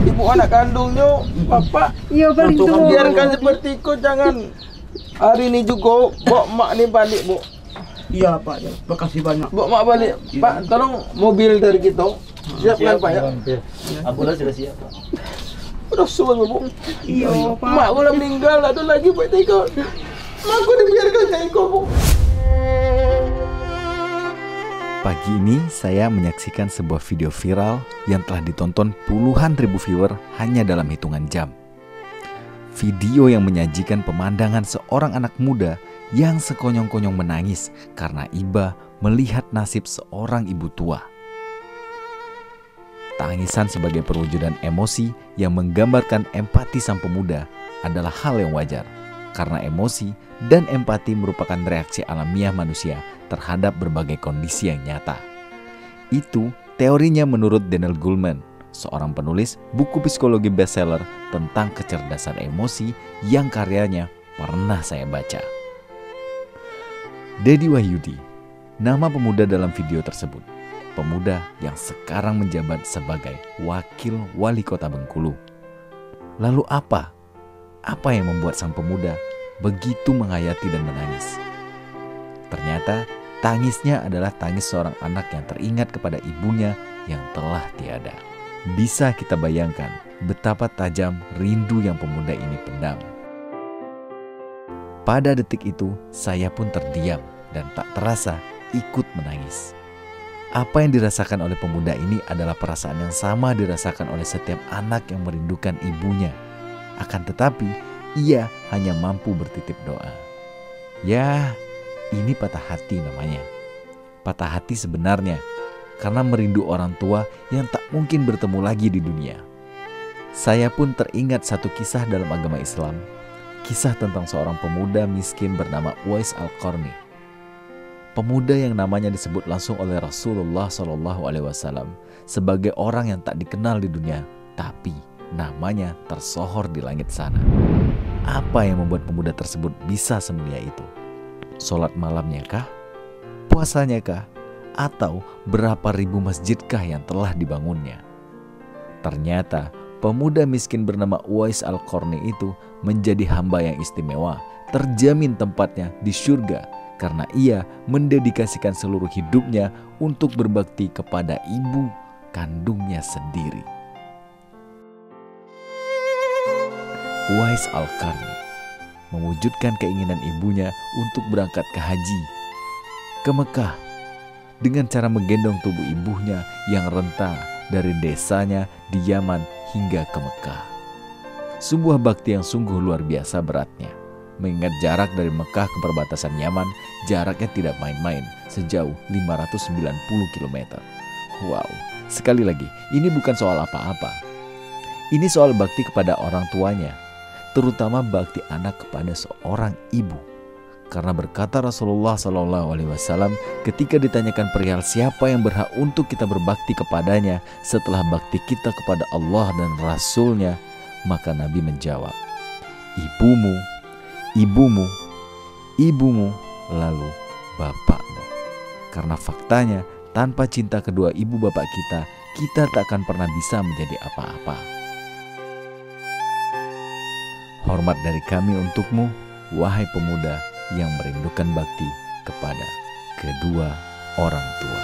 ibu anak kandungnya, bapak. Iya paling tua. Biarkan seperti itu, jangan hari ini juga bawa mak nih balik, Bu. Iya Pak, ya. Makasih banyak. Bawa mak balik. Pak, tolong mobil dari kita. Siapkan Pak ya. Ambulans sudah siap, Pak. Udah suruh Bu. Iya Pak. Mak udah meninggal, ada lagi Pak Tiko. Mak aku dibiarkan Tiko, Bu. Pagi ini saya menyaksikan sebuah video viral yang telah ditonton puluhan ribu viewer hanya dalam hitungan jam. Video yang menyajikan pemandangan seorang anak muda yang sekonyong-konyong menangis karena iba melihat nasib seorang ibu tua. Tangisan sebagai perwujudan emosi yang menggambarkan empati sang pemuda adalah hal yang wajar, karena emosi dan empati merupakan reaksi alamiah manusia terhadap berbagai kondisi yang nyata. Itu teorinya menurut Daniel Goleman, seorang penulis buku psikologi bestseller tentang kecerdasan emosi yang karyanya pernah saya baca. Dedi Wahyudi, nama pemuda dalam video tersebut. Pemuda yang sekarang menjabat sebagai wakil wali kota Bengkulu. Lalu apa? Apa yang membuat sang pemuda begitu menghayati dan menangis? Ternyata tangisnya adalah tangis seorang anak yang teringat kepada ibunya yang telah tiada. Bisa kita bayangkan betapa tajam rindu yang pemuda ini pendam. Pada detik itu, saya pun terdiam dan tak terasa ikut menangis. Apa yang dirasakan oleh pemuda ini adalah perasaan yang sama dirasakan oleh setiap anak yang merindukan ibunya. Akan tetapi, ia hanya mampu bertitip doa. Ya, ini patah hati namanya. Patah hati sebenarnya, karena merindu orang tua yang tak mungkin bertemu lagi di dunia. Saya pun teringat satu kisah dalam agama Islam. Kisah tentang seorang pemuda miskin bernama Uwais Al-Qarni. Pemuda yang namanya disebut langsung oleh Rasulullah SAW sebagai orang yang tak dikenal di dunia, tapi namanya tersohor di langit sana. Apa yang membuat pemuda tersebut bisa semulia itu? Sholat malamnya kah? Puasanya kah? Atau berapa ribu masjidkah yang telah dibangunnya? Ternyata pemuda miskin bernama Uwais Al-Qarni itu menjadi hamba yang istimewa, terjamin tempatnya di surga, karena ia mendedikasikan seluruh hidupnya untuk berbakti kepada ibu kandungnya sendiri. Uwais Al-Qarni mewujudkan keinginan ibunya untuk berangkat ke haji, ke Mekah, dengan cara menggendong tubuh ibunya yang renta dari desanya di Yaman hingga ke Mekah. Sebuah bakti yang sungguh luar biasa beratnya. Mengingat jarak dari Mekah ke perbatasan Yaman, jaraknya tidak main-main, sejauh 590 km. Wow, sekali lagi, ini bukan soal apa-apa. Ini soal bakti kepada orang tuanya, terutama bakti anak kepada seorang ibu. Karena berkata Rasulullah SAW ketika ditanyakan perihal siapa yang berhak untuk kita berbakti kepadanya setelah bakti kita kepada Allah dan Rasulnya, maka Nabi menjawab, ibumu, ibumu, ibumu, lalu bapakmu. Karena faktanya, tanpa cinta kedua ibu bapak kita tak akan pernah bisa menjadi apa-apa. Hormat dari kami untukmu, wahai pemuda yang merindukan bakti kepada kedua orang tua.